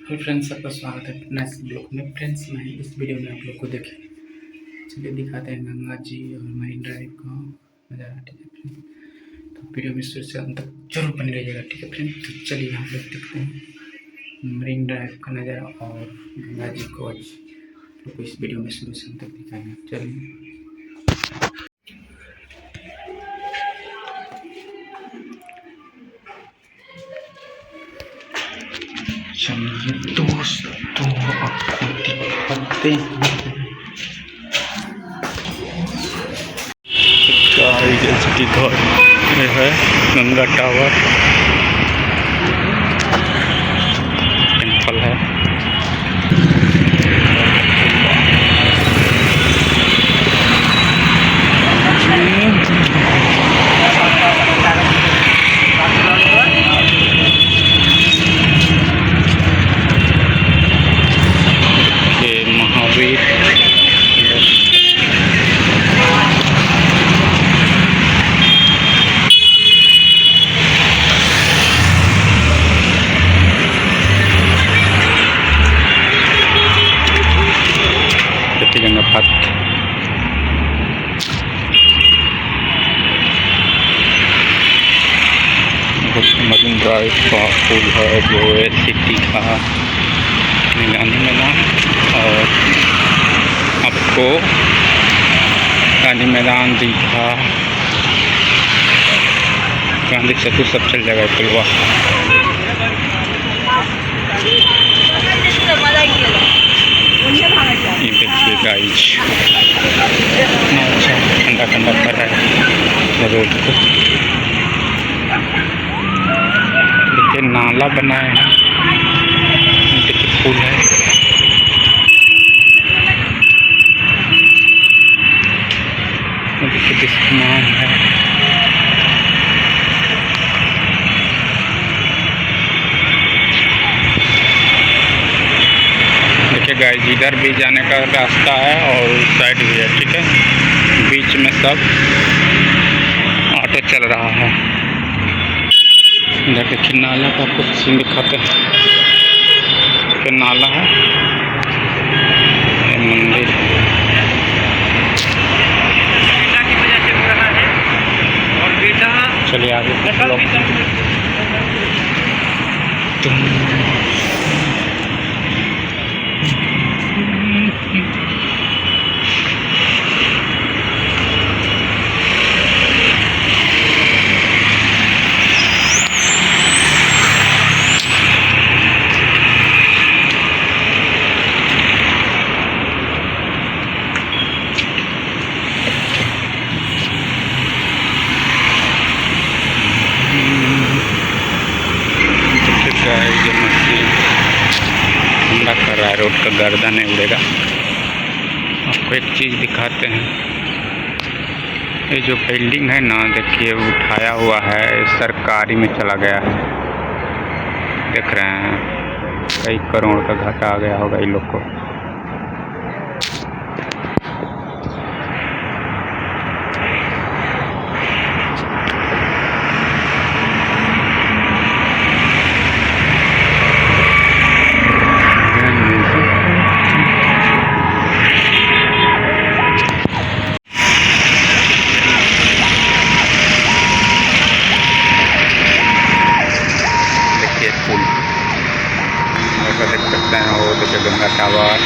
Hello friends, आपका स्वागत है नेक्स्ट ब्लॉग में। फ्रेंड्स, मैं इस वीडियो में आप लोग को देखें, चलिए दिखाते हैं गंगा जी और मरीन ड्राइव का नज़ारा। ठीक है फ्रेंड, तो वीडियो में शुरू से अंत तक जरूर बने रहिएगा। ठीक है फ्रेंड, तो चलिए हम लोग देखते हैं मरीन ड्राइव का नज़ारा और गंगा जी को आज लोग इस वीडियो में शुरू से अंत तक दिखाएंगे। चलिए दोस्तों, आपको दिखाते हैं जैसे कि घर में है गंगा टावर, टेम्पल है। ये महावीर गंगा पात मरीन ड्राइव का पुल है जो है सिटी का गांधी मैदान, और आपको गांधी मैदान दिखा, गांधी सेतु सब चल जाएगा पुलवा। ये देखिए गाइस, अच्छा ठंडा ठंडा कर रहा है रोड को। देखिए नाला बनाए हैं, देखिए पुल है। देखिए बिस्मान है। देखिए गाइस, इधर भी जाने का रास्ता है और उस साइड भी है। ठीक है, बीच में सब ऑटो चल रहा है। इधर देखिए नाला का कुछ सीन दिखाते हैं। फिर नाला है, ये मंदिर है। चलिए आगे ठंडा कर रहा है, रोड का गर्दा नहीं उड़ेगा। आपको एक चीज़ दिखाते हैं, ये जो बिल्डिंग है ना, देखिए उठाया हुआ है, सरकारी में चला गया है। देख रहे हैं, कई करोड़ का घाटा आ गया होगा इन लोग को। देख सकते हैं, वो देखिए गंगा टावर,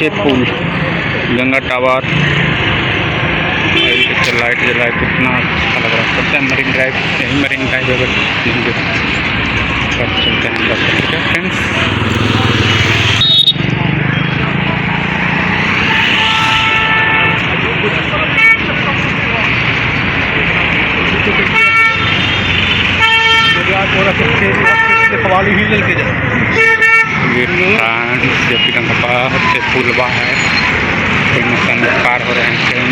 नीचे पुल गंगा टावर, लाइट जला कितना अच्छा लग रहा है। चलते हैं मरीन ड्राइव, यही मरीन ड्राइव है, सब चलते हैं बस। ठीक है फ्रेंड्स, पुलवा है, पार हो रहे हैं ट्रेन।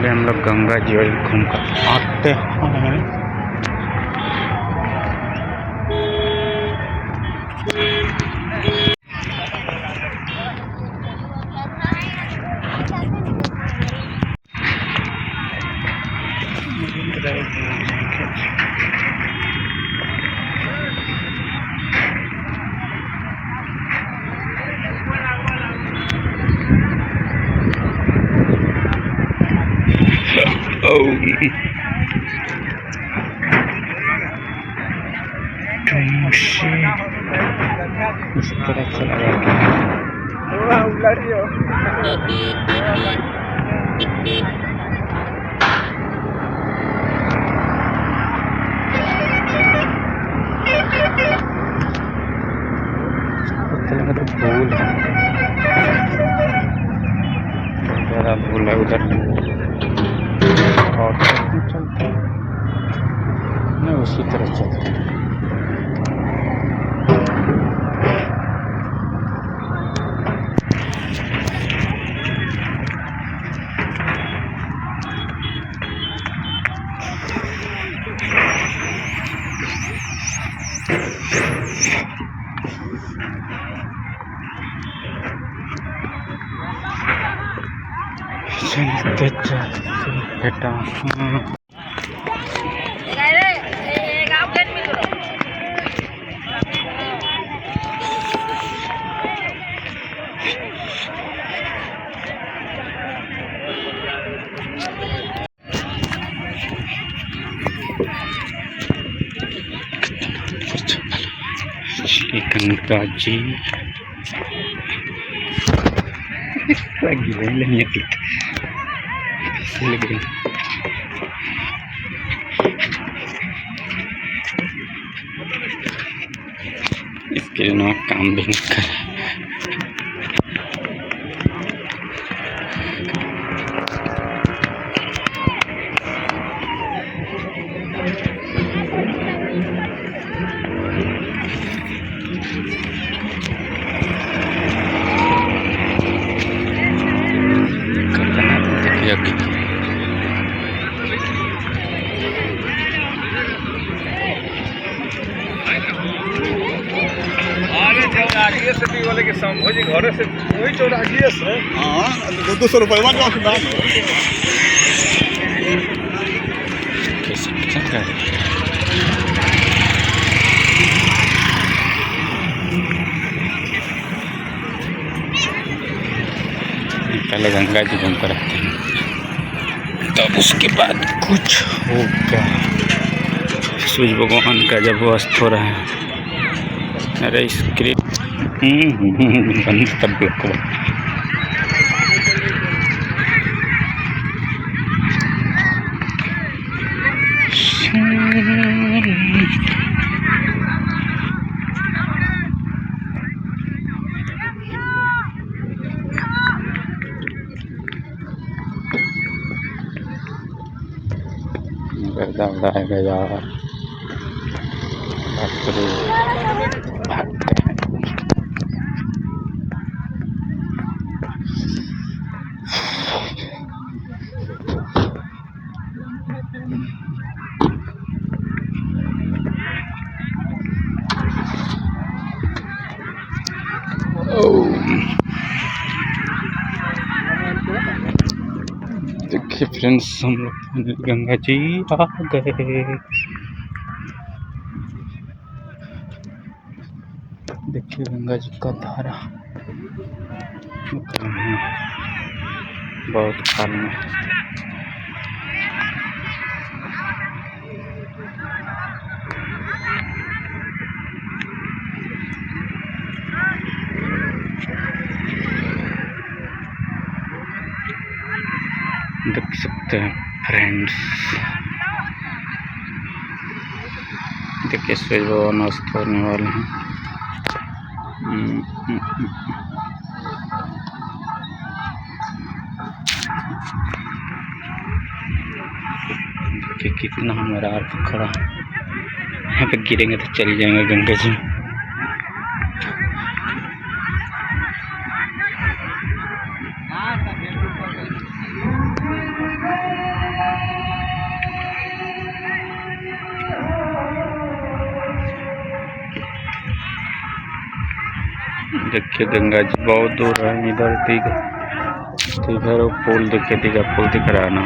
हम लोग गंगा जी घूम कर आते हैं। इस तरह से लगा तो भूल है, बहुत ज़्यादा भूल है उधर। और चलते हैं नहीं, उसी तरह चलते हैं। बेटा Ganga ji lagi lainnya lagi इसके ना काम भी नहीं कर। सिटी वाले के सामने घर से वही चौराहे से, हाँ 200 रुपये पहले गंगा जी घूम कर आते हैं, तब उसके बाद कुछ होगा। सूर्य भगवान का जब अस्त हो रहा है। अरे स्क्रिप्ट बंद कर ब्लॉक गर्दा उड़ाएगा यार, भागते हैं। देखिए फ्रेंड्स, हम लोग गंगा जी आ गए। देखिए गंगा जी का धारा बहुत खाल में। देख सकते हैं फ्रेंड्स, देखिए सूरज भगवान अस्त होने वाले हैं। देखिए कितना हमारा आर्थ खड़ा, यहाँ पे गिरेंगे तो चली जाएंगे गंगा जी। देखिए गंगा जी बहुत दूर है, इधर इधर वो पुल देखिए, पुल दिख रहा है ना,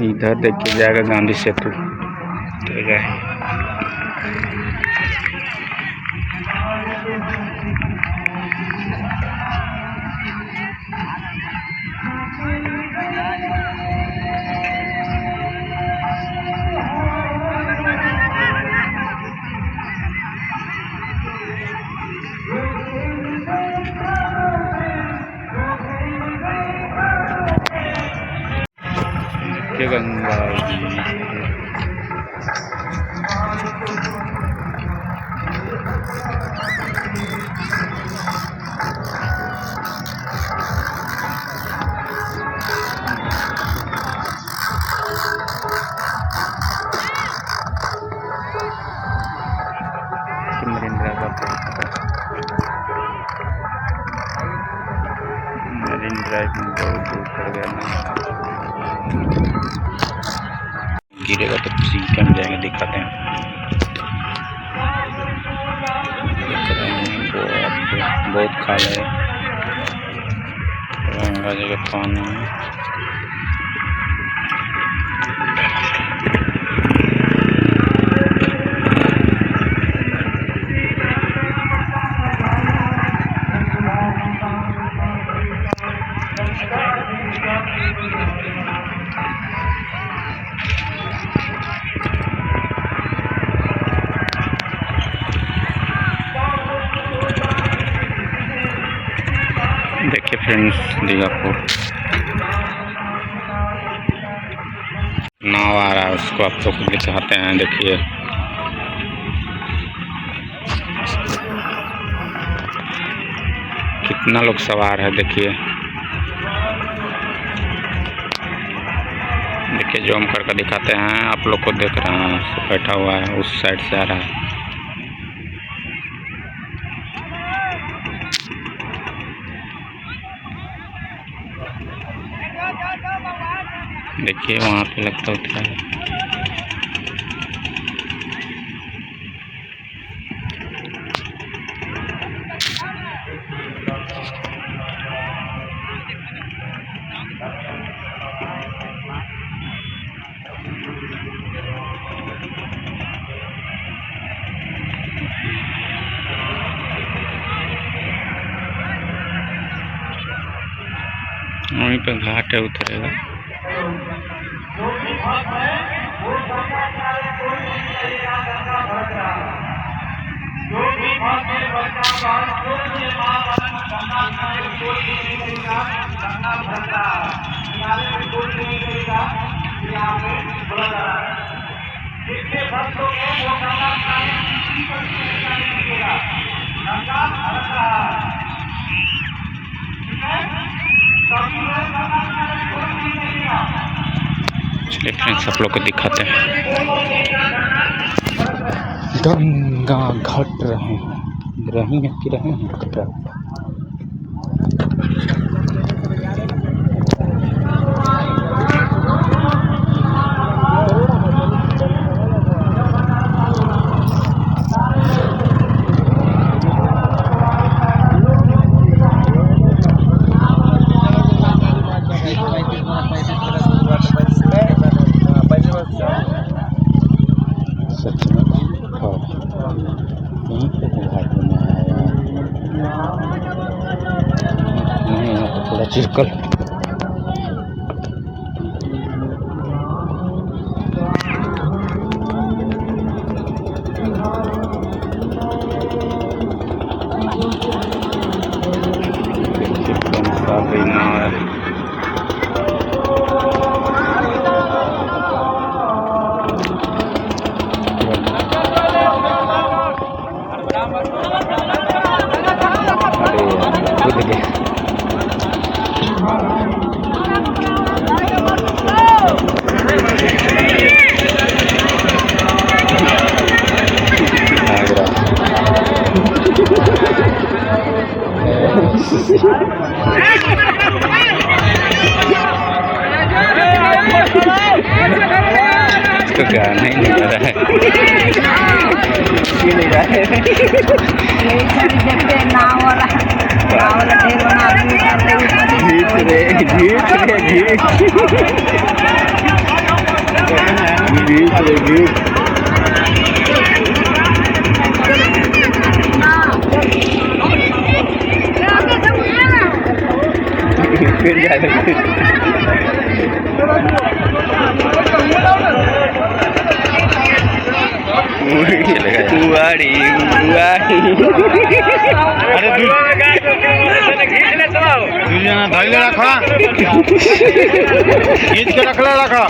इधर देखिए जाएगा गांधी सेतु। गंगा जी मरीन ड्राइव में बहुत दूर पड़ गया ना, गिरेगा तो सीधे हम जाएंगे, दिखाते हैं। बहुत खाल है गंगा जी का पानी। देखिए फ्रेंड्स, दीघापुर नाव आ रहा है, उसको आप लोग दिखाते हैं। देखिए कितना लोग सवार है, देखिए देखिए जूम करके दिखाते हैं, आप लोग को देख रहे हैं, सब बैठा हुआ है, उस साइड से आ रहा है। देखिए वहाँ पे लगता उठा है। वहीं पे घाट है, उतरेगा। चलिए फ्रेंड्स, आप लोग को दिखाते हैं। गंगा घट रही है कि रहे हैं। पूरा चिरकल। इसको गाना ही नहीं आ रहा है। कुआड़ी अरे दुजना धैले रखा खींच के रखला रखा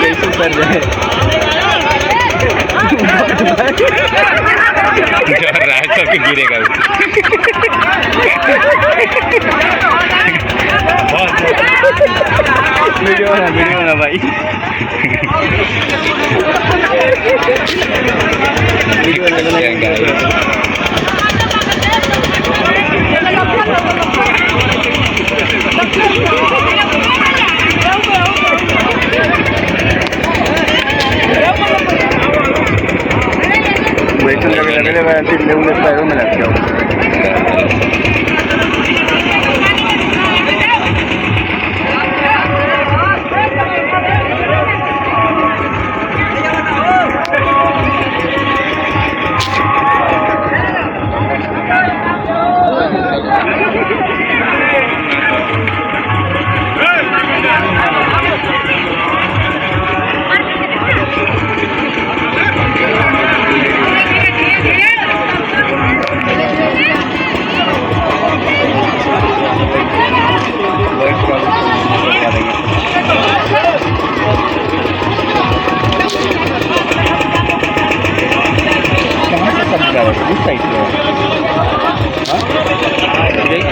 कैसे कर जाए रास्ता पे गिरेगा। वीडियो ना भाई वीडियो में लग जाओ।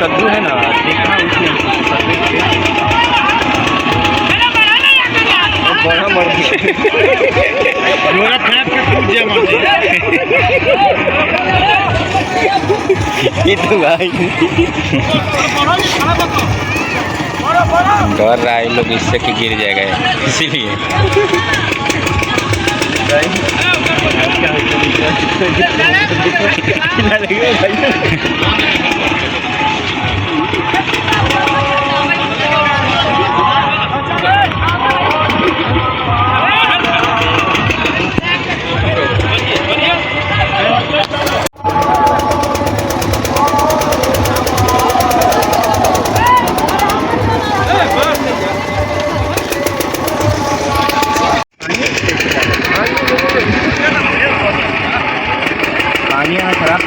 कद्दू है ना देखना बड़ा मर ये तो भाई डर रहा है लोग इससे कि गिर जाएगा इसीलिए पानी खराब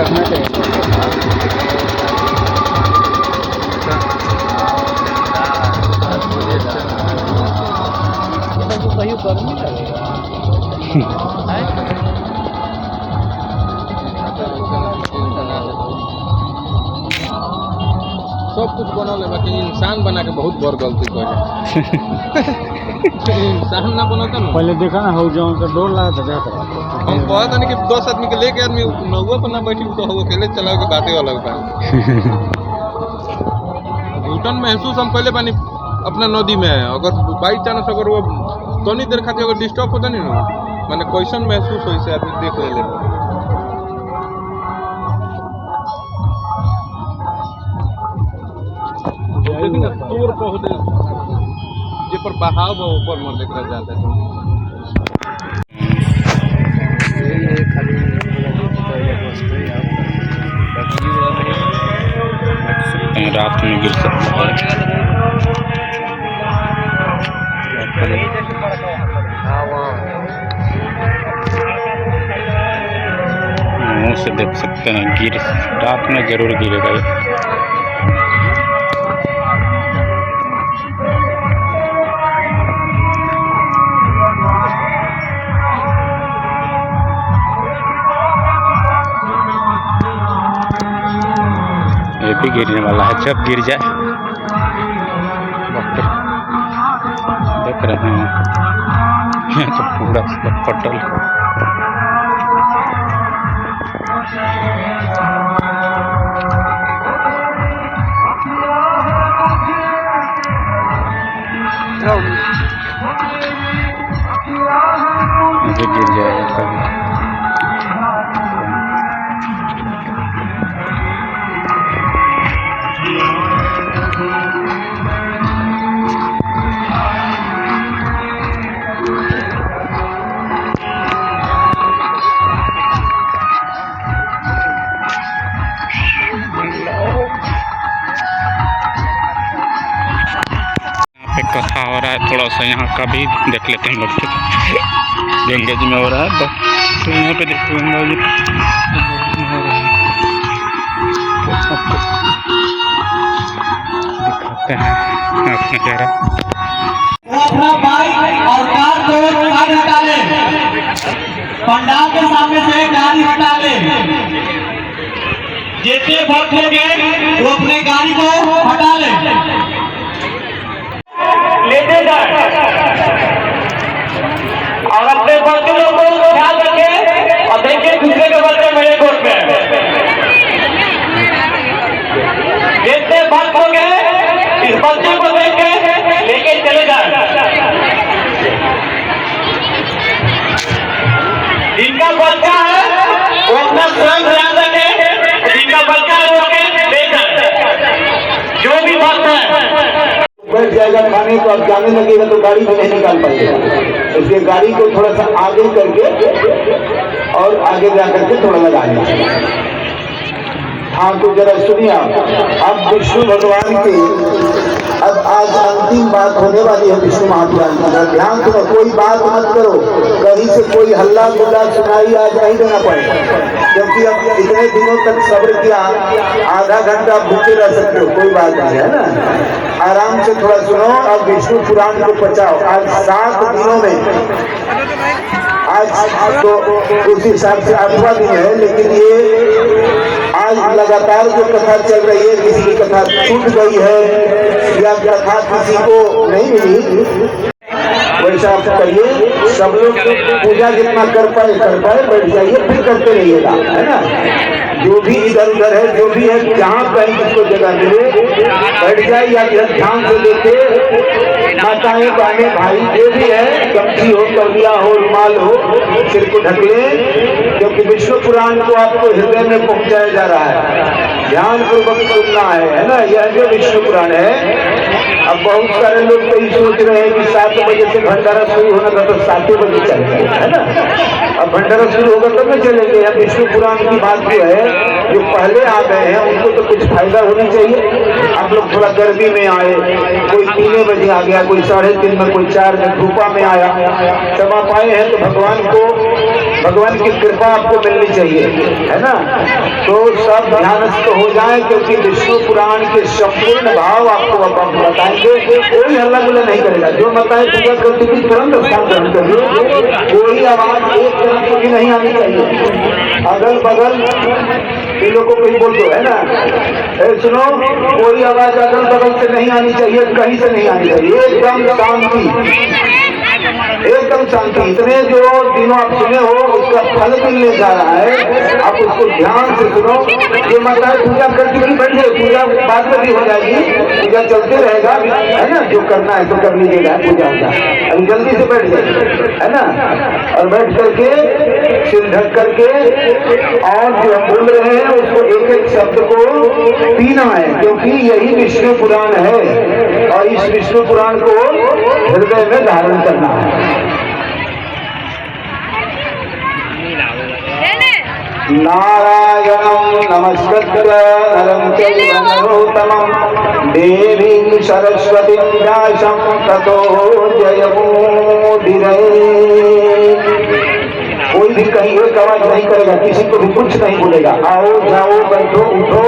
रखना चाहिए। कहीं गर्मी लगेगा सब कुछ बनल है, बाकी इंसान बना के बहुत बड़ गलती कर इंसान ना बनता ना। पहले देखा ना हो जाओ तो डोर लगा था जाता हम कहता नहीं कि 10 आदमी के लेके आदमी नौवा पर ना बैठी तो हम अकेले चला के बातें अलग बा। घुटन महसूस हम पहले पानी अपना नदी में है, अगर बाई चांस अगर वो तनी देर खातिर अगर डिस्टर्ब होता नहीं ना, माने कैसन महसूस हो से आदमी देख ले। लेकिन तोर पहुंचे जे पर बहाव बा ऊपर मर देख रहा जाता है। रात में गिर सकता है। मुंह से देख सकते हैं गिर रात में जरूर गिरेगा ये भी गिरने वाला है। जब गिर जाए देख रहे हैं यहाँ तो पूरा पटल ये गिर जाएगा कभी। कथा हो रहा है, थोड़ा सा यहाँ का भी देख लेते हैं हम लोग। लैंग्वेज में हो रहा है तो यहाँ पे देखो गंगा जी हो रहा है तो आपको दिखाते हैं अपना चेहरा। अपना बाइक और कार को बाहर हटा ले, पंडाल के सामने से गाड़ी हटा ले। जितने भक्त होंगे वो अपने गाड़ी को हटा ले, लेते जाए और अपने बच्चों को ख्याल रखें और देखिए दूसरे के बच्चे मेरे कोर्ट में जितने भक्त होंगे इस बच्चे को देख के लेके चले जाए। जिनका बच्चा है वो अपना स्वयं ध्यान रखे, जिनका बच्चा है वो ले जाए। जो भी बात है बैठ जाएगा खाने तो अब जाने लगेगा तो गाड़ी भी नहीं निकाल पाएगा। इसलिए गाड़ी को थोड़ा सा आगे करके और आगे जा करके थोड़ा लगा लीजिए। हाँ तो जरा सुनिए अब विष्णु भगवान की अब आज अंतिम बात होने वाली है विष्णु महापुराण की। ध्यान सुनो, कोई बात मत करो, कहीं से कोई हल्ला गुल्ला सुनाई आज नहीं देना पड़ेगा, क्योंकि अब इतने दिनों तक सब्र किया, आधा घंटा भूखे रह सकते हो, कोई बात नहीं है ना। आराम से थोड़ा सुनो। अब विष्णु पुराण को बचाओ। आज 7 दिनों में आज तो उस हिसाब से 8वां दिन है, लेकिन ये आज लगातार जो कथा चल रही है, किसी की कथा छूट गई है या कथा किसी को नहीं मिली, वैसा आप करिए। सब लोग पूजा जितना कर पाए बैठ जाइए, फिर करते रहिएगा, है ना। जो भी इधर उधर है, जो भी है, जहाँ कहीं किसको जगह मिले बैठ जाए या ध्यान से देखे। माताएं बहनें भाई जो भी है, गमछी हो, तौलिया हो, रुमाल हो, सिर को ढक ले, क्योंकि विष्णु पुराण को आपको हृदय में पहुंचाया जा रहा है। ध्यान पूर्वक सुनना है ना। यह जो विष्णु पुराण है, अब बहुत सारे लोग तो ये सोच रहे हैं कि 7 बजे से भंडारा शुरू होना था तो 7 बजे चलेगा, है ना। अब भंडारा शुरू होगा तब में चलेंगे। अब विष्णु पुराण की बात जो है जो पहले आ गए हैं उनको तो कुछ फायदा होनी चाहिए। आप लोग थोड़ा गर्मी में आए, कोई 3 बजे आ गया, कोई 3:30 में, कोई 4 में, धूपा में आया, तब आप आए हैं तो भगवान की कृपा आपको मिलनी चाहिए, है ना। तो सब ध्यानस्थ हो जाए, क्योंकि विष्णु पुराण के संपूर्ण भाव आपको अब बताएंगे। कोई हल्ला गुल्ला नहीं करेगा, जो बताए पूजा करते हुए तुरंत स्थान ग्रहण करिए। कोई आवाज एक तरफ को भी नहीं आनी चाहिए। अगल बगल इन लोगों को ही बोल दो, है ना, सुनो, कोई आवाज अगल बगल से नहीं आनी चाहिए, कहीं से नहीं आनी चाहिए, एकदम शांति, एकदम शांति। इतने जो दिनों आप सुने हो उसका फल मिलने जा रहा है, आप उसको ध्यान से सुनो। जो माता पूजा करके भी बैठ जाए, पूजा बाद में भी हो जाएगी, पूजा चलते रहेगा, है ना। जो करना है तो कर लीजिएगा, पूजा होगा, अभी जल्दी से बैठ जाए, है ना। और बैठ करके सिर ढक करके और जो हम बोल रहे हैं उसको एक एक शब्द को पीना है, क्योंकि यही विष्णु पुराण है और इस विष्णु पुराण को हृदय में धारण करना है। नारायणं नमस्कृत्य नरं चैव नरोत्तमं देवीं सरस्वतीं व्यासं ततो जयमुदीरये। कोई भी कहीं एक आवाज नहीं करेगा, किसी को भी कुछ नहीं बोलेगा। आओ जाओ बैठो उठो,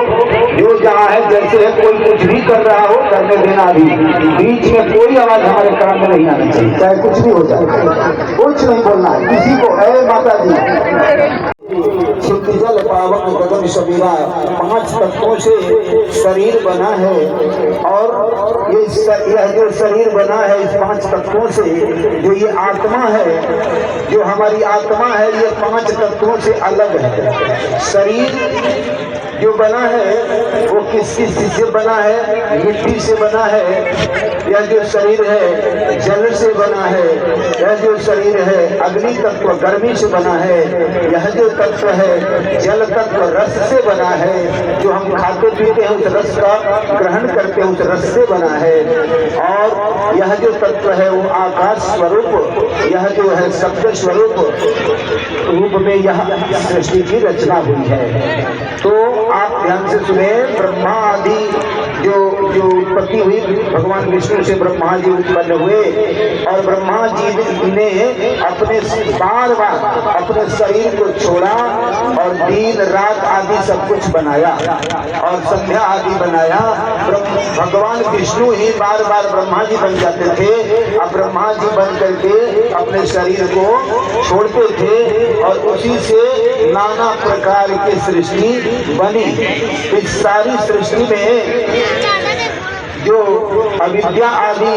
जो जहाँ है जैसे है, कोई कुछ भी कर रहा हो करने देना। अभी बीच में कोई आवाज हमारे कान में नहीं आनी चाहिए, चाहे कुछ भी हो जाए, कुछ नहीं बोलना है किसी को। ऐ माता जी, शुद्ध जल पावन गगन सबीरा, 5 तत्वों से शरीर बना है और यह जो शरीर बना है इस 5 तत्वों से, जो ये आत्मा है, जो हमारी आत्मा है, ये 5 तत्वों से अलग है। शरीर जो बना है वो किस चीज से बना है? मिट्टी से बना है। यह जो शरीर है जल से बना है। यह जो शरीर है अग्नि तत्व गर्मी से बना है। यह जो तत्व है जल तत्व रस से बना है। जो हम खाते पीते हैं उस रस का ग्रहण करते हैं उस रस से बना है। और यह जो तत्व है वो आकाश स्वरूप, यह जो है शब्द स्वरूप रूप में यह सृष्टि की रचना हुई है। तो आप ध्यान से सुने, ब्रह्मा आदि जो उत्पत्ति हुई भगवान विष्णु से ब्रह्मा जी उत्पन्न हुए और ब्रह्मा जी ने अपने बार अपने शरीर को छोड़ा और दिन रात आदि सब कुछ बनाया और संध्या आदि बनाया। भगवान विष्णु ही बार बार ब्रह्मा जी बन जाते थे। अब ब्रह्मा जी बन करके अपने शरीर को छोड़ते थे और उसी से नाना प्रकार की सृष्टि बनी। इस सारी सृष्टि में जो अविद्या आदि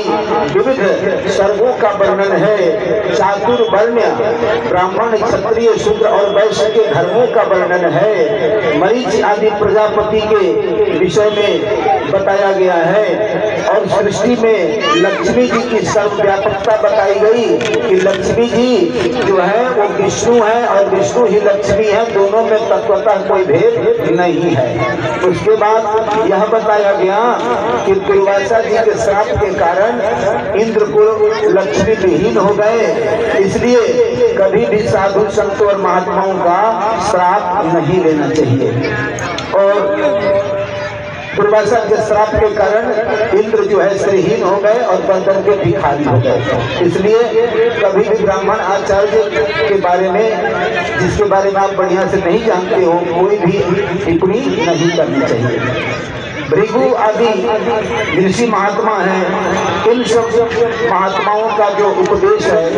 विविध सर्गों का वर्णन है, चातुर्वर्ण ब्राह्मण क्षत्रिय शूद्र और वैश्य के धर्मों का वर्णन है, मरीचि आदि प्रजापति के विषय में बताया गया है। और सृष्टि में लक्ष्मी जी की सर्वव्यापकता बताई गई कि लक्ष्मी जी जो है वो विष्णु है और विष्णु ही लक्ष्मी है, दोनों में तत्वतः कोई भेद नहीं है। उसके बाद यह बताया गया कि दुर्वासा जी के श्राप के कारण इंद्र को लक्ष्मी विहीन हो गए, इसलिए कभी भी साधु संतों और महात्माओं का श्राप नहीं लेना चाहिए। और दुर्वासा के श्राप के कारण इंद्र जो है श्रीहीन हो गए और बंधन के भिखारी हो गए। इसलिए कभी भी ब्राह्मण आचार्य के बारे में, जिसके बारे में आप बढ़िया से नहीं जानते हो, कोई भी टिप्पणी नहीं करनी चाहिए। भृगु आदि ऋषि महात्मा हैं, इन सब महात्माओं का जो उपदेश है,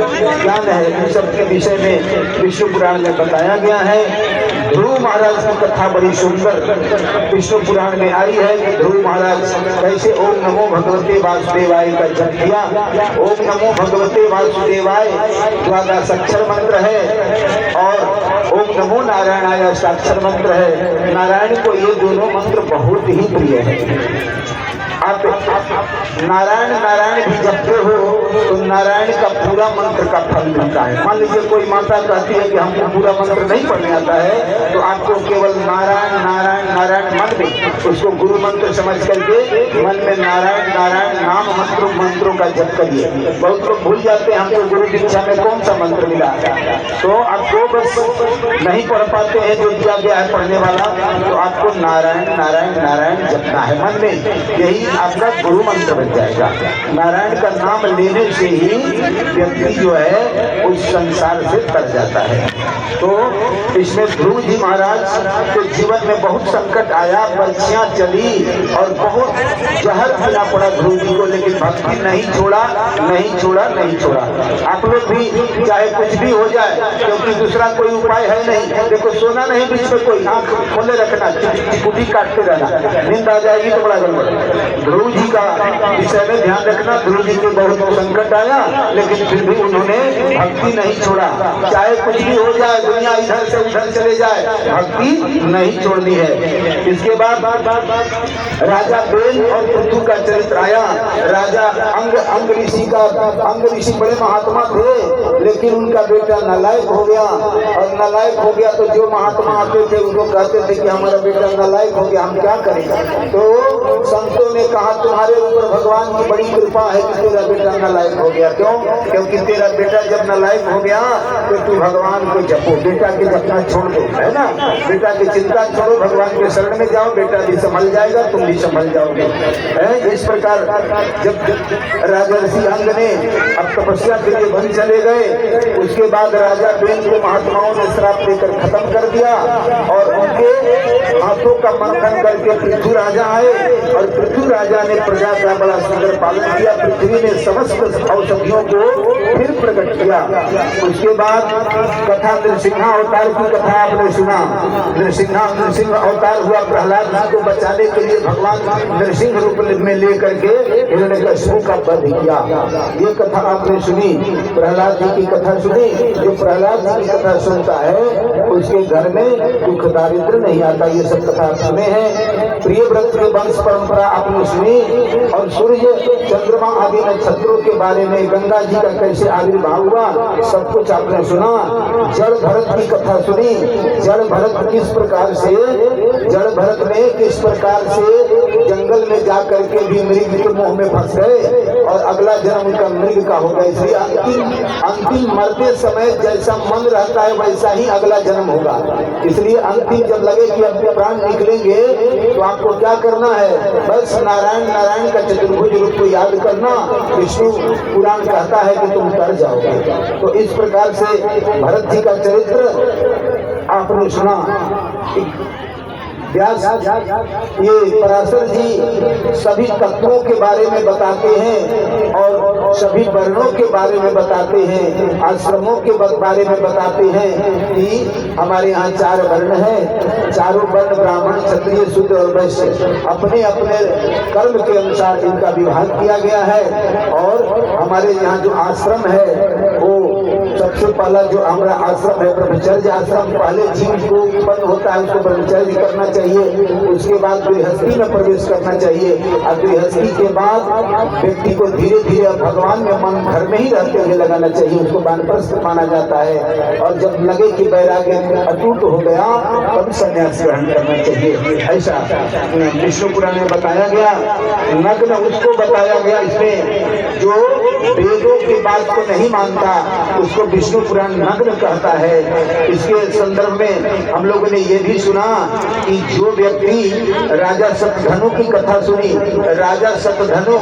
ज्ञान है, इन सब के विषय में विष्णु पुराण में बताया गया है। ध्रुव महाराज की कथा बड़ी सुंदर विष्णु पुराण में आई है कि ध्रुव महाराज कैसे ओम नमो भगवते वासुदेवाय का जप किया। ओम नमो भगवते वासुदेवाय 12 अक्षर मंत्र है और ओम नमो नारायणाय साक्षर मंत्र है। नारायण को ये दोनों मंत्र बहुत ही प्रिय है। आप नारायण नारायण भी जपते हो तो नारायण का पूरा मंत्र का फल मिलता है। मान लीजिए कोई माता कहती है कि हमको पूरा मंत्र नहीं पढ़ने आता है, तो आपको केवल नारायण नारायण नारायण मन में उसको गुरु मंत्र समझ करके मन में नारायण नारायण नाम मंत्रों का जप करिए। बहुत लोग भूल जाते हैं हमको गुरु दीक्षा में कौन सा मंत्र मिला, तो आपको बस नहीं पढ़ पाते हैं जो दिया गया है पढ़ने वाला, तो आपको नारायण नारायण नारायण जपना है मन में, यही आपका गुरु मंत्र बन जाएगा। नारायण का नाम लेने से ही व्यक्ति जो है उस संसार से तर जाता है। तो इसमें ध्रुव जी महाराज के जीवन में बहुत संकट आया, परीक्षां चली और बहुत जहर पीना पड़ा ध्रुव जी को, लेकिन भक्ति नहीं छोड़ा नहीं छोड़ा नहीं छोड़ा। आप लोग भी चाहे कुछ भी हो जाए, क्योंकि दूसरा कोई उपाय है नहीं। देखो सोना नहीं बीच में कोई, आंख खोले रखना, चिकुटी काटते रहना, नींद आ जाएगी तो बड़ा गड़बड़। ध्रुव जी का विषय में ध्यान रखना, ध्रुव जी के बहुत संकट आया लेकिन फिर भी उन्होंने भक्ति नहीं छोड़ा। चाहे कुछ भी हो जाए, दुनिया इधर से उधर चले जाए, भक्ति नहीं छोड़नी है। इसके बाद राजा बेल और पृथु का चरित्र आया। राजा अंग ऋषि बड़े महात्मा थे, लेकिन उनका बेटा नालायक हो गया, और नालायक हो गया तो जो महात्मा आते थे उनको कहते थे कि हमारा बेटा नालायक हो गया, हम क्या करें। तो संतों ने कहा तुम्हारे ऊपर भगवान की बड़ी कृपा है कि तेरा बेटा नालायक हो गया। क्यों? क्योंकि तेरा बेटा जब नालायक हो गया तो तू भगवान को जपो, बेटा के जपना छोड़ दो, है ना, बेटा की चिंता छोड़ो, भगवान के शरण में जाओ, बेटा भी संभल जाएगा, तुम भी संभल जाओगे। इस प्रकार जब राजर्षि अंग ने अब तपस्या के लिए वन चले गए, उसके बाद राजा बेन को महात्माओं ने श्राप देकर खत्म कर दिया, और उनके हाथों का मंथन करके पृथ्वी राजा आए, और पृथ्वी राजा ने प्रजा का बड़ा सुंदर पालन किया। पृथ्वी ने समस्त औषधियों को फिर प्रकट किया। उसके बाद कथा नृसिंहा अवतार की कथा आपने सुना। नृसिंह अवतार हुआ प्रहलाद जी को बचाने के लिए, भगवान नृसिंह रूप में लेकर के हिरण्यकश्यप का वध किया। ये कथा आपने सुनी, प्रहलाद जी की कथा सुनी। जो प्रहलाद जी की कथा सुनता है उसके घर में दुख दारिद्र नहीं आता, ये सब कथा आप सुने हैं। प्रिय व्रत के वंश परंपरा आपने सुनी, और सूर्य चंद्रमा आदि नक्षत्रों के बारे में, गंगा जी का कैसे आविर्भाव हुआ, सब कुछ आपने सुना। जड़ भरत की कथा सुनी, जड़ भरत किस प्रकार से, जड़ भरत ने किस प्रकार से जंगल में जा करके भी मृग के मुंह में फंस गए, और अगला जन्म उनका मृग का हो गया। इसलिए अंतिम मरते समय जैसा मन रहता है वैसा ही अगला जन्म होगा। इसलिए अंतिम जब लगे कि अब प्राण निकलेंगे तो आपको क्या करना है, बस नारायण नारायण का चतुर्भुज रूप को याद करना। विष्णु पुराण कहता है कि तुम कर जाओगे। तो इस प्रकार से भरत जी का चरित्र आपने सुना। व्यास ये पराशर जी सभी तत्वों के बारे में बताते हैं, और सभी वर्णों के बारे में बताते हैं, आश्रमों के बारे में बताते हैं कि हमारे यहाँ 4 वर्ण हैं, चारों वर्ण ब्राह्मण क्षत्रिय शूद्र और वैश्य, अपने अपने कर्म के अनुसार इनका विभाग किया गया है। और हमारे यहाँ जो आश्रम है वो सबसे पहला जो हमारा आश्रम है ब्रह्मचर्य आश्रम, पहले जीव को उत्पन्न होता है उसको ब्रह्मचर्य करना चाहिए, उसके बाद गृहस्थी में प्रवेश करना चाहिए, और गृहस्थी के बाद व्यक्ति को धीरे धीरे भगवान में मन घर में ही रहते हुए लगाना चाहिए, उसको वानप्रस्थ माना जाता है। और जब लगे कि वैराग्य अटूट हो गया तब संन्यास ग्रहण करना चाहिए। ऐसा विष्णु पुराण में बताया गया। नग्न उसको बताया गया, इसमें जो वेदों की बात को नहीं मानता उसको विष्णु पुराण नग्न कहता है। इसके संदर्भ में हम लोगों ने ये भी सुना कि जो व्यक्ति राजा शतधनु की कथा सुनी, राजा शतधनु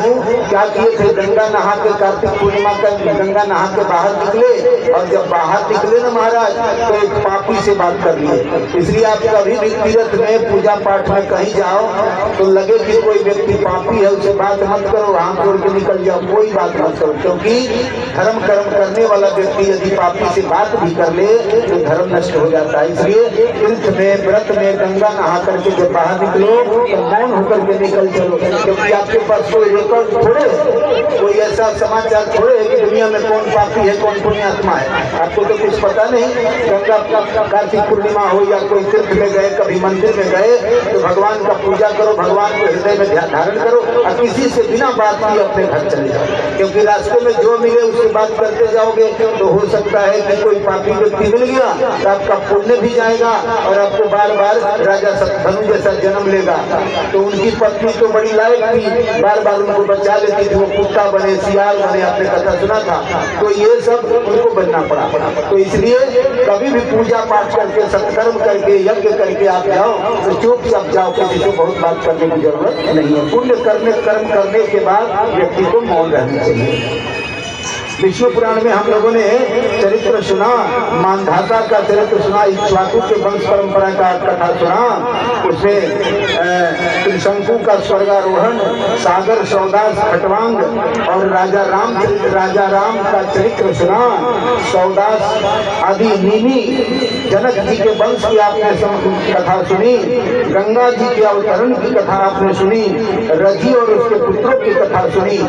क्या किए थे, गंगा नहा के कार्तिक पूर्णिमा का गंगा नहा के बाहर निकले, और जब बाहर निकले ना महाराज तो एक पापी से बात कर लिए। इसलिए आप कभी भी तीर्थ में पूजा पाठ में कहीं जाओ तो लगे कि कोई व्यक्ति पापी है उसे बात मत करो, हाथ जोड़ के निकल जाओ, कोई बात मत करो, क्योंकि धर्म कर्म करने वाला व्यक्ति यदि पापी से बात भी कर ले तो धर्म नष्ट हो जाता है। इसलिए तीर्थ में व्रत में गंगा नहा करके जब बाहर निकलो तो मौन होकर के निकल चलो, क्योंकि आपके पास कोई रिकॉर्ड थोड़े, कोई ऐसा समाचार थोड़े है कि दुनिया में कौन पापी है कौन पुण्यात्मा है, आपको तो कुछ पता नहीं। गंगा कार्तिक पूर्णिमा हो या कोई तीर्थ में गए, कभी मंदिर में गए तो भगवान का पूजा करो, भगवान को हृदय में धारण करो, और किसी से बिना बात किए अपने घर चले जाओ, क्योंकि रास्ते में जो मिले उससे बात करते जाओगे तो हो सकता है कि कोई पापी व्यक्ति मिल गया तो आपका पुण्य भी जाएगा और आपको बार बार राजा शतधनु जैसा जन्म लेगा। तो उनकी पत्नी तो बड़ी लायक थी, बार बार उनको बचा लेती थी, वो कुत्ता बने सियार बने, आपने कथा सुना था। तो ये सब उनको बनना पड़ा। तो इसलिए कभी भी पूजा पाठ करके सत्कर्म करके यज्ञ करके आप जाओ तो चुपचाप जाओ, किसी को बहुत बात करने की जरूरत नहीं है। पुण्य कर्म करने के बाद व्यक्ति को मौन रहना चाहिए। विष्णु पुराण में हम लोगों ने चरित्र सुना, मानधाता का चरित्र सुना, इक्ष्वाकु के वंश परंपरा का कथा सुना। उसमें त्रिशंकु का स्वर्गारोहण, सागर सौदास खटवांग और राजा राम का चरित्र सुना। सौदास आदि नीमी जनक जी के वंश की आपने कथा सुनी, गंगा जी के अवतरण की कथा आपने सुनी, रजी और उसके पुत्रों की कथा सुनी,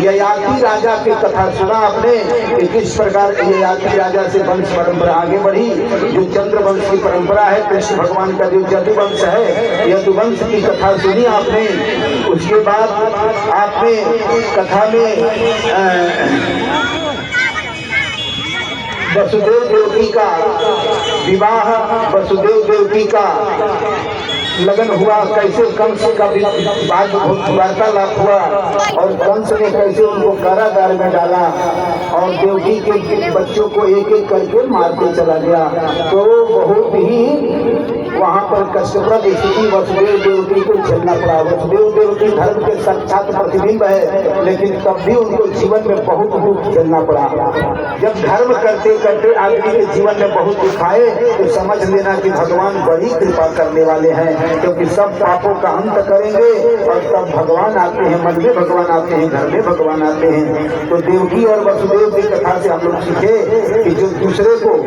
ययाति राजा की कथा सुना आपने कि किस प्रकार ययाति राजा से वंश परंपरा आगे बढ़ी। जो चंद्र वंश की परंपरा है, कृष्ण भगवान का जो यदुवंश है, यदुवंश की कथा सुनी आपने। उसके बाद आपने कथा में वसुदेव देवकी का विवाह, वसुदेव देवकी का लगन हुआ, कैसे कंस का वार्तालाप हुआ और कंस ने कैसे उनको कारागार में डाला और देवकी के बच्चों को एक एक करके मारते चला गया। तो बहुत ही वहाँ पर कष्टप्रद स्थिति वसुदेव देवकी को झेलना पड़ा। वसुदेव देवकी धर्म के साक्षात प्रतिबिंब है, लेकिन तब भी उनको जीवन में बहुत दुख झेलना पड़ा। जब धर्म करते करते आदमी के जीवन में बहुत दुख आए तो समझ लेना कि भगवान बड़ी कृपा करने वाले हैं, क्योंकि सब पापों का अंत करेंगे और तब भगवान आते हैं, मन में भगवान आते हैं, घर में भगवान आते हैं। तो देवकी और वसुदेव की कथा से हम लोग सीखे कि जो दूसरे को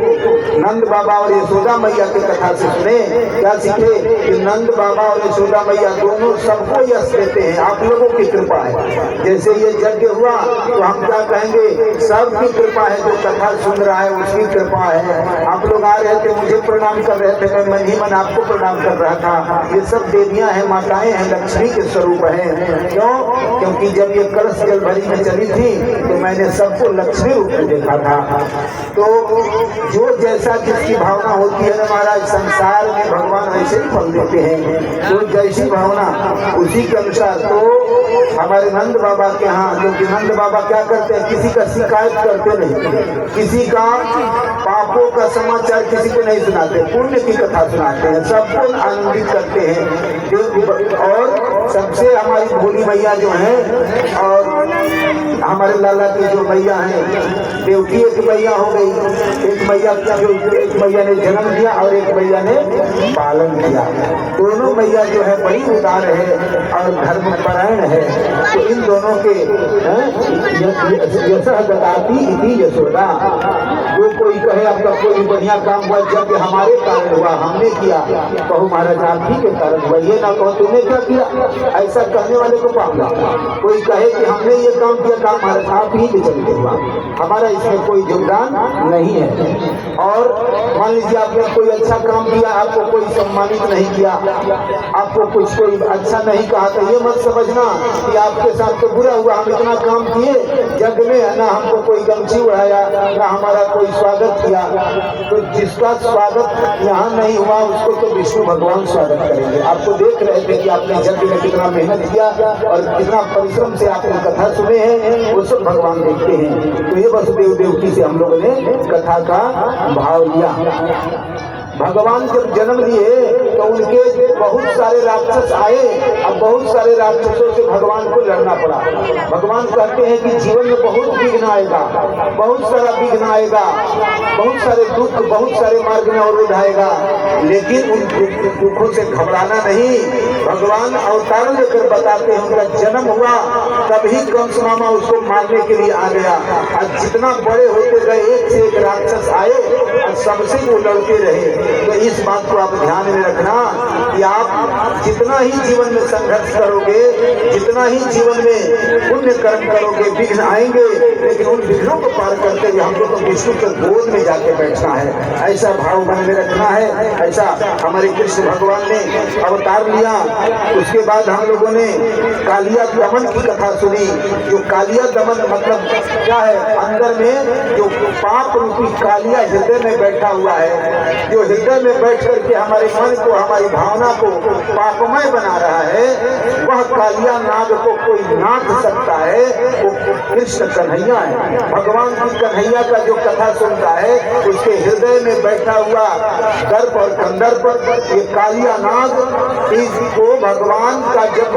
नंद बाबा और यशोदा मैया की कथा से सुने, क्या सीखे कि नंद बाबा और यशोदा मैया दोनों सबको यश देते हैं। आप लोगों की कृपा है। जैसे ये यज्ञ हुआ तो हम क्या कहेंगे, सबकी कृपा है, जो कथा सुन रहा है उसकी कृपा है। आप लोग आ रहे थे, मुझे प्रणाम कर रहे थे, मैं मन ही मन आपको प्रणाम कर रहा था। ये सब देवियां हैं, माताएं हैं, लक्ष्मी के स्वरूप हैं। क्यों? क्योंकि जब ये कलश जल भरी में चली थी तो मैंने सबको लक्ष्मी रूप में देखा था। तो जो जैसा जिसकी भावना होती है ना महाराज, संसार में भगवान वैसे ही फल देते हैं। तो जैसी भावना उसी के अनुसार। तो हमारे नंद बाबा के यहाँ, क्योंकि नंद बाबा क्या करते हैं, किसी का शिकायत करते नहीं, किसी का पापों का समाचार किसी को नहीं सुनाते, पुण्य की कथा सुनाते हैं, सबको आनंदित करते हैं। और सबसे हमारी भोली मैया जो है और हमारे लाला की जो मैया है, देवकी एक मैया हो गई, एक मैया जो एक मैया ने जन्म दिया और एक मैया ने पालन किया। दोनों मैया जो है बड़ी उदार है और धर्मपरायण है। तो इन दोनों के यशः ददाति इति यशोदा। जो कोई कहे आपका कोई बढ़िया काम हुआ, जब हमारे कारण हुआ, हमने किया, कहो महाराज आप ही के कारण हुआ, ये ना कहो तुमने क्या किया। ऐसा कहने वाले को पाऊंगा। कोई कहे कि हमने ये काम किया, काम महाराज आप ही के चलते हुआ, हमारा इसमें कोई योगदान नहीं है। और मान लीजिए आपने कोई अच्छा काम किया, आपको कोई सम्मानित नहीं किया, आपको कुछ कोई अच्छा नहीं कहा, तो ये मत समझना कि आपके साथ तो बुरा हुआ। हम इतना काम किए जग में, ना हमको कोई गमछी उड़ाया, ना हमारा कोई स्वागत किया। तो जिसका स्वागत यहाँ नहीं हुआ उसको तो विष्णु भगवान स्वागत करेंगे। आपको देख रहे थे कि आपने जग में कितना मेहनत किया और कितना परिश्रम से आपने कथा सुने हैं, वो सब भगवान देखते हैं। तो ये वसुदेव देवकी से हम लोगों ने कथा का भाव लिया। भगवान जब जन्म लिए तो उनके बहुत सारे राक्षस आए। अब बहुत सारे राक्षसों से भगवान को लड़ना पड़ा। भगवान कहते हैं कि जीवन में बहुत विघ्न आएगा, बहुत सारा विघ्न आएगा, बहुत सारे दुख, बहुत सारे मार्ग में अवरोध आएगा, लेकिन उन दुखों से घबराना नहीं। भगवान अवतार लेकर बताते हैं, उनका जन्म हुआ तभी कंस मामा उसको मारने के लिए आ गया। और जितना बड़े होते गए एक से एक राक्षस आए और सबसे वो लड़ते रहे। तो इस बात को आप ध्यान में रखना कि आप जितना ही जीवन में संघर्ष करोगे, जितना ही जीवन में पुण्य कर्म करोगे, विघ्न आएंगे, लेकिन उन विघ्नों को पार करते हुए हमको तो विष्णु के गोद में जाके बैठना है। ऐसा भाव मन में रखना है। ऐसा हमारे कृष्ण भगवान ने अवतार लिया। उसके बाद हम लोगों ने कालिया दमन की कथा सुनी। जो कालिया दमन मतलब क्या है? अंदर में जो पाप रूपी कालिया हृदय में बैठा हुआ है, जो हृदय में बैठ करके हमारे मन को, हमारी भावना को पापमय बना रहा है, वह कालिया नाग को कोई नाथ सकता है, वो कृष्ण कन्हैया है। भगवान की कन्हैया का जो कथा सुनता है, उसके हृदय में बैठा हुआ दर्प और कंदर्प, ये कालिया नाग, इसको भगवान का जब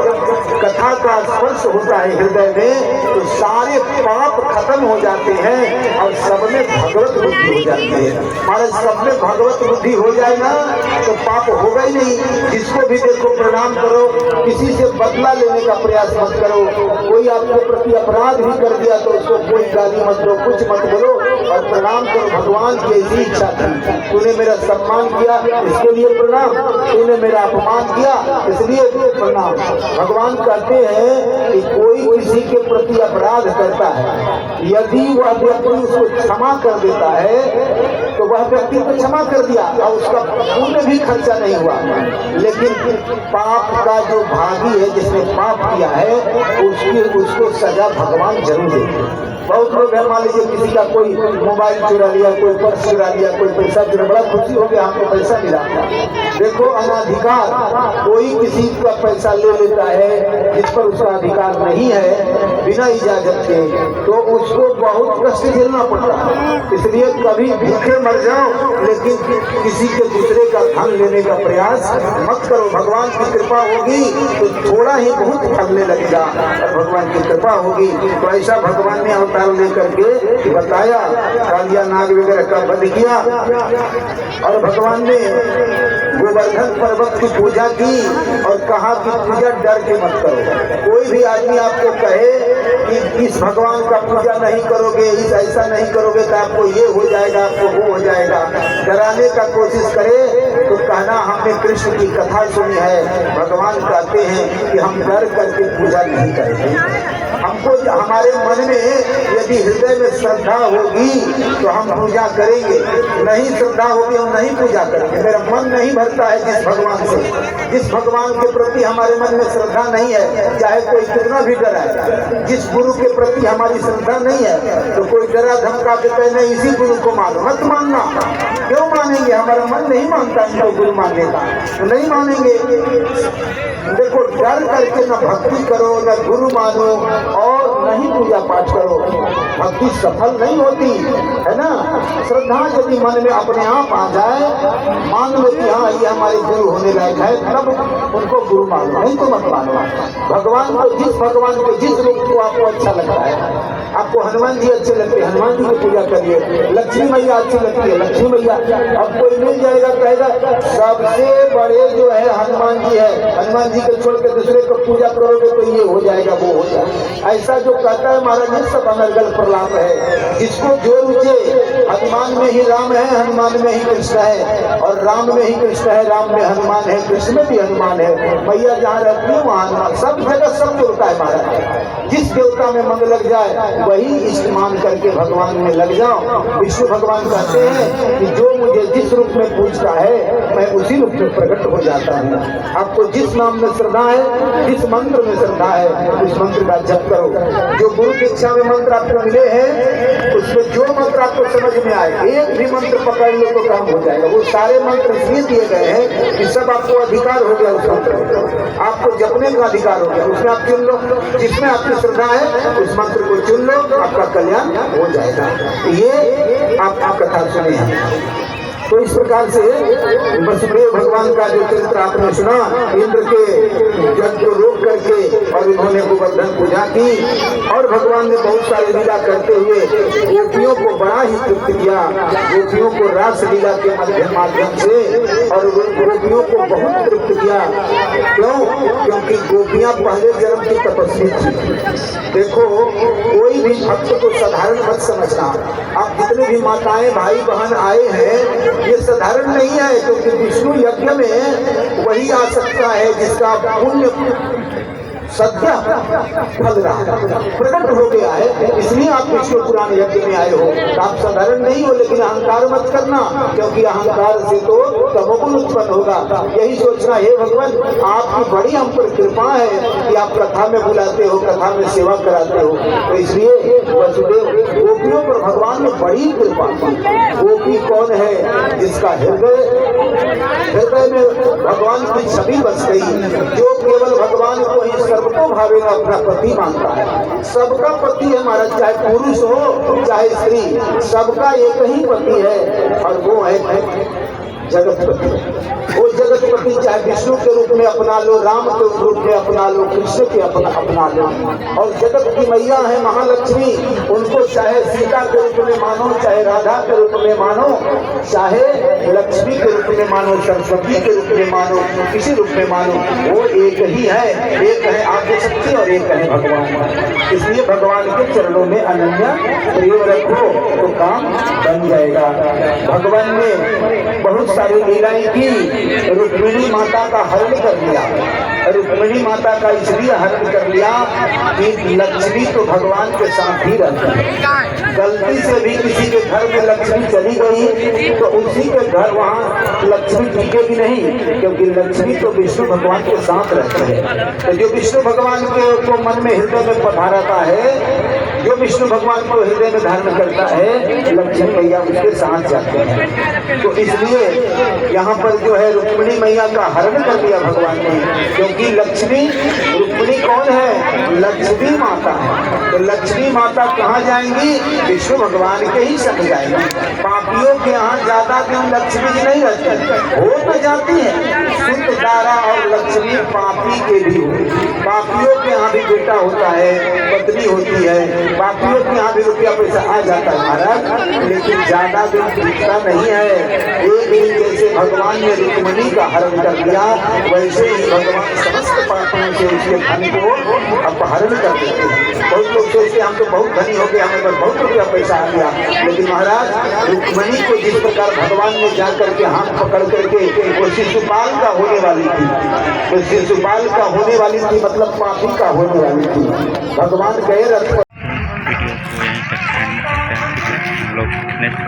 कथा का स्पर्श होता है हृदय में, तो सारे पाप खत्म हो जाते हैं और सब में भगवत बुद्धि हो जाती है। महाराज, सब में भगवत बुद्धि हो जाए ना तो पाप होगा ही नहीं। जिसको भी देखो प्रणाम करो, किसी से बदला लेने का प्रयास मत करो। कोई आपके प्रति अपराध भी कर दिया तो उसको कोई गाली मत दो, कुछ मत बोलो और प्रणाम करो। भगवान की ऐसी इच्छा थी, तूने मेरा सम्मान किया इसके लिए प्रणाम, तूने मेरा अपमान किया इसलिए प्रणाम। भगवान कहते हैं कि कोई किसी के प्रति अपराध करता है, यदि वह व्यक्ति उसको क्षमा कर देता है तो वह व्यक्ति को क्षमा कर दिया और उसका पुण्य भी खर्चा नहीं हुआ। लेकिन पाप का जो भागी है, जिसने पाप किया है, उसको सजा भगवान जरूर देंगे। बहुत लोग है, मान लीजिए किसी का कोई मोबाइल चुरा लिया, कोई पर्स चुरा लिया, कोई पैसा चुरा, बड़ा खुशी हो गया हमको पैसा मिला। देखो अनाधिकार कोई किसी का पैसा ले लेता है जिस पर उसका अधिकार नहीं है, बिना इजाजत के, तो उसको बहुत कष्ट झेलना पड़ता है। इसलिए कभी भूखे मर जाओ, लेकिन किसी के दूसरे का धन लेने का प्रयास मत करो। भगवान की कृपा होगी तो थोड़ा ही बहुत फलने लगेगा और भगवान की कृपा होगी। तो ऐसा भगवान ने अवतार लेकर के बताया, कालिया नाग वगैरह का वध किया और भगवान ने गोवर्धन पर्वत की पूजा की और कहा कि पूजा डर के मत करो। कोई भी आदमी आपको कहे कि इस भगवान का पूजा नहीं करोगे, इस ऐसा नहीं करोगे तो आपको ये हो जाएगा, आपको वो हो जाएगा, डराने का कोशिश करे तो कहना हमने कृष्ण की कथा सुनी है। भगवान कहते हैं कि हम डर करके पूजा नहीं करेंगे। हमको हमारे मन में यदि हृदय में श्रद्धा होगी तो हम पूजा करेंगे, नहीं श्रद्धा होगी हम नहीं पूजा करेंगे। मेरा मन नहीं भरता है जिस भगवान से, जिस भगवान के प्रति हमारे मन में श्रद्धा नहीं है, चाहे कोई कितना भी डराए। जिस गुरु के प्रति हमारी श्रद्धा नहीं है तो कोई डरा धमका के कहे नहीं इसी गुरु को मानो, मत मानना। क्यों मानेंगे? हमारा मन नहीं मानता इनको गुरु मानने का, तो नहीं मानेंगे। देखो, डर करके न भक्ति करो, न गुरु मानो और नहीं पूजा पाठ करो, भक्ति सफल नहीं होती है ना। श्रद्धा यदि मन में अपने आप आ जाए, मान लो कि हाँ ये हमारे गुरु होने लायक है, तब उनको गुरु मानो, नहीं तो मत मानो। भगवान को, जिस भगवान के जिस रूप को आपको अच्छा लगता है, आपको हनुमान जी अच्छे लगते हैं, हनुमान जी की पूजा करिए। लक्ष्मी मैया अच्छी लगती है, लक्ष्मी मैया। अब कोई मिल जाएगा कहेगा सबसे बड़े जो है हनुमान जी है, हनुमान जी को छोड़ के दूसरे को पूजा करोगे तो ये हो जाएगा, वो हो जाएगा। ऐसा जो कहता है महाराज ये सब अनर्गल प्रलाप है। जिसको जो रुचे, हनुमान में ही राम है, हनुमान में ही कृष्ण है, और राम में ही कृष्ण है, राम में हनुमान है, कृष्ण में भी हनुमान है। मैया जहाँ रहती है वहाँ हनुमान, सब जगह सब देवता है महाराज। जिस देवता में मन लग जाए वही इष्ट मान करके भगवान में लग जाओ। विष्णु भगवान कहते हैं कि जो मुझे जिस रूप में पूछता है मैं उसी रूप में प्रकट हो जाता हूँ। आपको जिस नाम में श्रद्धा है, जिस मंत्र में श्रद्धा है, उस मंत्र का जप करो। जो गुरु दीक्षा में मंत्र आपको मिले हैं उसमें जो मंत्र आपको समझ में आए, एक भी मंत्र पकड़ लो तो काम हो जाएगा। वो सारे मंत्र इसलिए दिए गए हैं कि सब आपको अधिकार हो गया, उस मंत्र में आपको जपने का अधिकार हो गया। उसमें आप चुन लो, जिसमें आपकी श्रद्धा है उस मंत्र को चुन लो, आपका कल्याण हो जाएगा। ये आप कथा सुने हैं। तो इस प्रकार से वसुदेव भगवान का जो चरित्र आपने सुना, इंद्र के जग को रोक करके थे और उन्होंने गोवर्धन पूजा की और भगवान ने बहुत सारी लीला करते हुए गोपियों को बड़ा ही तृप्त किया, गोपियों को रास लीला के माध्यम से और गोपियों को बहुत तृप्त किया। क्यों? क्योंकि गोपियां पहले जन्म की तपस्वी थी। देखो, कोई भी भक्त को साधारण मत समझना। आप जितने भी माताएं भाई बहन आए हैं, ये साधारण नहीं है, क्योंकि विष्णु यज्ञ में वही आ सकता है जिसका पुण्य सद्या फल रहा प्रकट हो गया है। इसलिए आप विष्णु पुराण यज्ञ में आए हो। आप साधारण नहीं हो, लेकिन अहंकार मत करना, क्योंकि अहंकार से तो तमोगुण उत्पन्न होगा। यही सोचना, हे भगवान आपकी बड़ी हम पर कृपा है कि आप कथा में बुलाते हो, कथा में सेवा कराते हो। तो इसलिए वसुदेव गोपियों पर भगवान ने बड़ी कृपा की। गोपी कौन है? जिसका हृदय में भगवान की छवि बस गई, जो केवल भगवान को ही सबको भावेगा अपना पति मानता है। सबका पति है महाराज, चाहे पुरुष हो चाहे स्त्री, सबका एक ही पति है और वो है जगतपति। वो जगतपति चाहे विष्णु के रूप में अपना लो, राम के रूप में अपना लो, कृष्ण के अपना लो। और जगत की मैया है महालक्ष्मी, उनको चाहे सीता के रूप में मानो, चाहे राधा के रूप में मानो, चाहे लक्ष्मी के रूप में मानो, सरस्वती के रूप में मानो, किसी रूप में मानो, वो एक ही है। एक है आद्यशक्ति और एक है भगवान। इसलिए भगवान के चरणों में अनन्य प्रेम रखो तो काम बन जाएगा। भगवान ने बहुत सारी लीलाएं की। रुक्मिणी माता का हरण कर लिया। रुक्मिणी माता का इसलिए हरण कर लिया कि लक्ष्मी तो भगवान के साथ ही रहती है। गलती से भी किसी के घर में लक्ष्मी चली गई तो उसी के घर वहाँ लक्ष्मी टिकेगी नहीं, क्योंकि लक्ष्मी तो विष्णु भगवान के साथ रहती है। तो जो विष्णु भगवान के मन में हृदय में पधारता है, जो विष्णु भगवान को हृदय में धारण करता है, लक्ष्मी मैया उसके साथ जाते हैं। तो इसलिए यहाँ पर जो है रुक्मिणी मैया का हरण कर दिया भगवान ने, क्योंकि लक्ष्मी, रुक्मिणी कौन है? लक्ष्मी माता है। तो लक्ष्मी माता कहाँ जाएंगी? विष्णु भगवान के ही संग जाएंगी। पापियों के यहाँ ज्यादा दिन लक्ष्मी जी नहीं रहती, हो तो जाती है। शुद्ध तारा और लक्ष्मी पापी के भी हो। पापियों के यहाँ भी बेटा होता है, पत्नी होती है, पापियों के यहाँ भी रुपया पैसा आ जाता है महाराज, लेकिन ज्यादा दिन टिकता नहीं है। एक दिन जैसे भगवान ने रुक्मिणी का हरण कर दिया, वैसे ही भगवान समस्त पापियों से उसके धन को अपहरण कर देते हैं। बहुत लोग सोचते हम तो बहुत धनी हो गए, हमें बहुत रुपया पैसा आ गया, लेकिन महाराज रुक्मिणी को जिस प्रकार भगवान ने जा करके हाथ पकड़ करके वो शिशुपाल का होने वाली थी, तो शिशुपाल का होने वाली थी मतलब पापी का होने वाली थी। भगवान कहे रथ वीडियो को यहीं तक एंड करते हैं। हम लोग नेक्स्ट